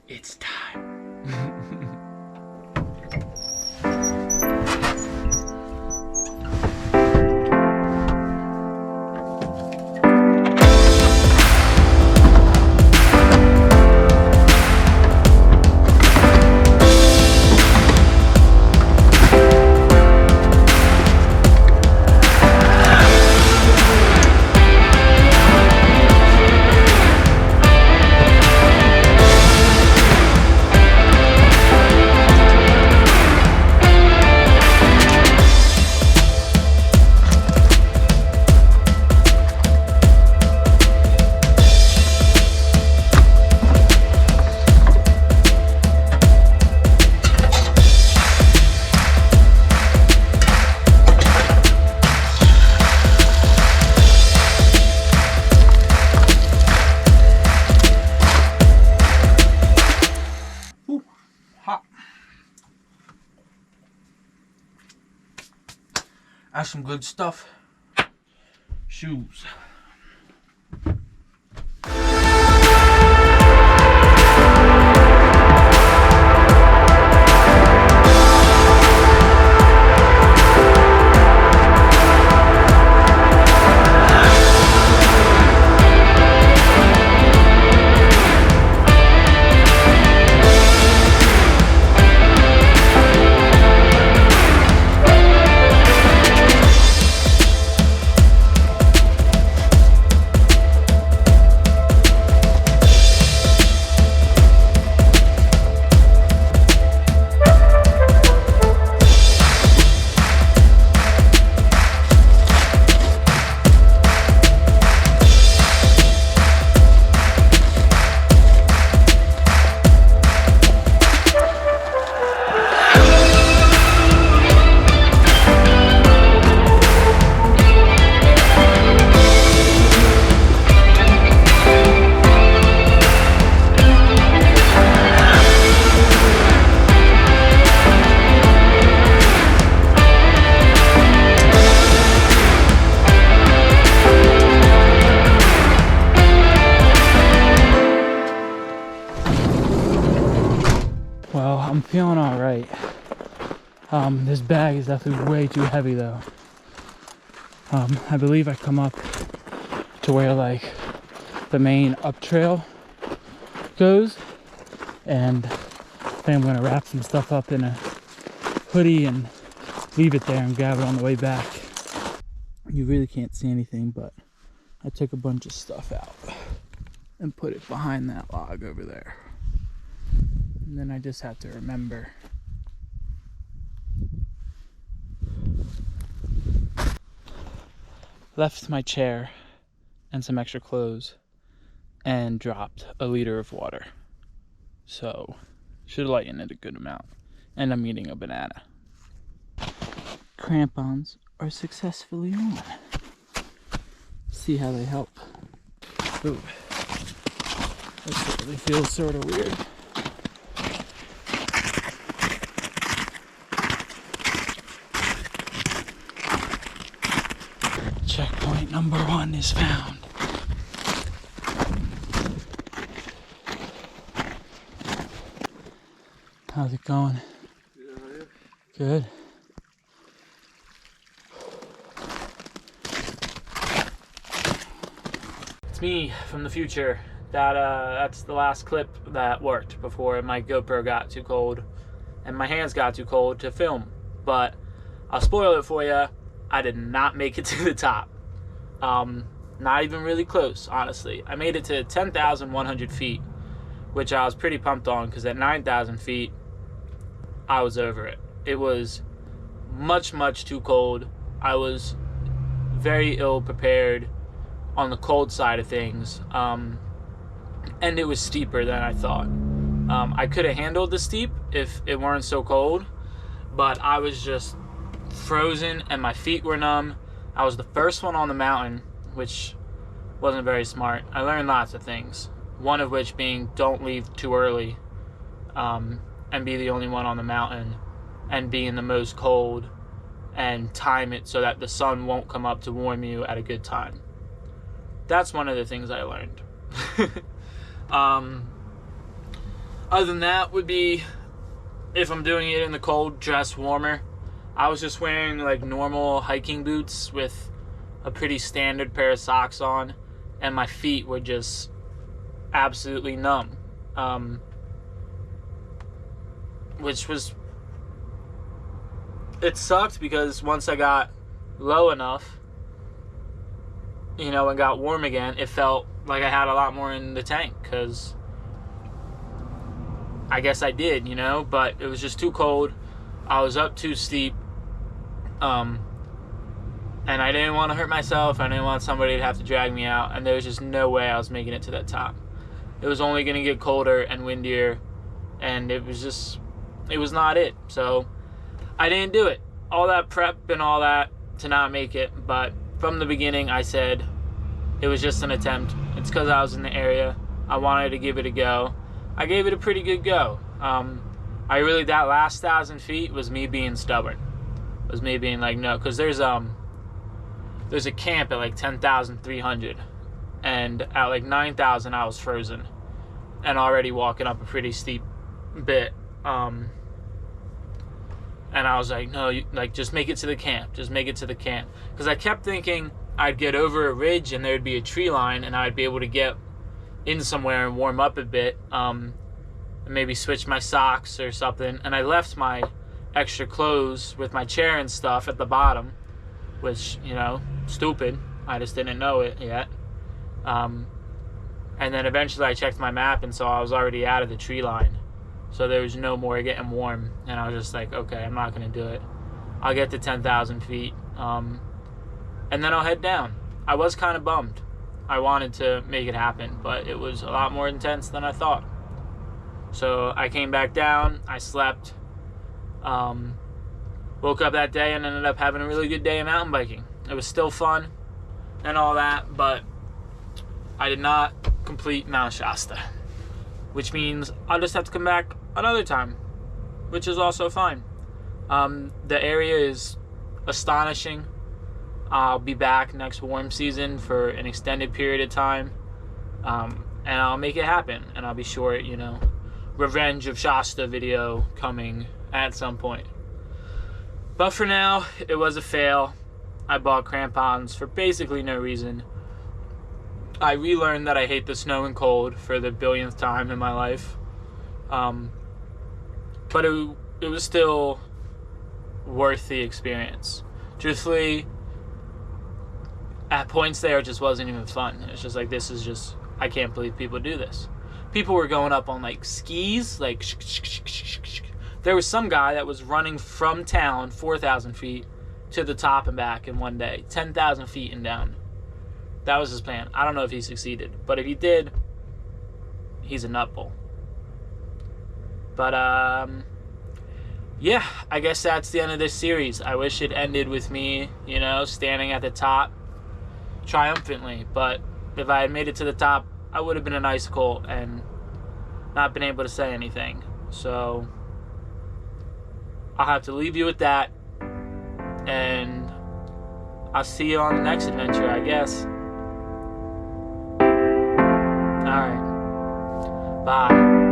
It's time. That's some good stuff. Shoes. Well, I'm feeling all right. This bag is definitely way too heavy though. I believe I come up to where like the main up trail goes, and I think I'm gonna wrap some stuff up in a hoodie and leave it there and grab it on the way back. You really can't see anything, but I took a bunch of stuff out and put it behind that log over there. And then I just have to remember. Left my chair and some extra clothes and dropped a liter of water. So, should lighten it a good amount. And I'm eating a banana. Crampons are successfully on. See how they help. Ooh. This really feels sort of weird. Checkpoint number 1 is found. How's it going? Good. It's me from the future. That's the last clip that worked before my GoPro got too cold and my hands got too cold to film. But I'll spoil it for you. I did not make it to the top. Not even really close, honestly. I made it to 10,100 feet, which I was pretty pumped on because at 9,000 feet, I was over it. It was much too cold. I was very ill prepared on the cold side of things, and it was steeper than I thought. I could have handled the steep if it weren't so cold, but I was just frozen and my feet were numb. I was the first one on the mountain, which wasn't very smart. I learned lots of things, one of which being don't leave too early, and be the only one on the mountain, and be in the most cold, and time it so that the sun won't come up to warm you at a good time. That's one of the things I learned. Other than that would be, if I'm doing it in the cold, dress warmer. I was just wearing like normal hiking boots with a pretty standard pair of socks on, and my feet were just absolutely numb. Which was, it sucked because once I got low enough, you know, and got warm again, it felt like I had a lot more in the tank, because I guess I did, you know, but it was just too cold. I was up too steep, and I didn't want to hurt myself. I didn't want somebody to have to drag me out, and there was just no way I was making it to that top. It was only going to get colder and windier, and it was not it. So I didn't do it. All that prep and all that to not make it, but from the beginning I said it was just an attempt. It's because I was in the area. I wanted to give it a go. I gave it a pretty good go. That last 1,000 feet was me being stubborn. It was me being like, no, because there's a camp at like 10,300, and at like 9,000 I was frozen and already walking up a pretty steep bit. And I was like, no, just make it to the camp. Just make it to the camp. Because I kept thinking I'd get over a ridge and there'd be a tree line and I'd be able to get in somewhere and warm up a bit. And maybe switch my socks or something. And I left my extra clothes with my chair and stuff at the bottom, which, you know, stupid. I just didn't know it yet. And then eventually I checked my map and saw I was already out of the tree line. So there was no more getting warm. And I was just like, okay, I'm not going to do it. I'll get to 10,000 feet. And then I'll head down. I was kind of bummed. I wanted to make it happen, but it was a lot more intense than I thought. So I came back down. I slept. Woke up that day and ended up having a really good day of mountain biking. It was still fun and all that, but I did not complete Mount Shasta, which means I'll just have to come back another time, which is also fine. The area is astonishing. I'll be back next warm season for an extended period of time, and I'll make it happen, and I'll be sure, you know, Revenge of Shasta video coming at some point. But for now, it was a fail. I bought crampons for basically no reason. I relearned that I hate the snow and cold for the billionth time in my life. But it was still worth the experience. Truthfully, at points there, it just wasn't even fun. It's just like, this is just, I can't believe people do this. People were going up on like skis, like there was some guy that was running from town 4,000 feet to the top and back in one day, 10,000 feet and down. That was his plan. I don't know if he succeeded, but if he did, he's a nutball. But yeah, I guess that's the end of this series. I wish it ended with me, you know, standing at the top triumphantly, but if I had made it to the top, I would have been an icicle and not been able to say anything. So I'll have to leave you with that, and I'll see you on the next adventure, I guess. Alright, bye.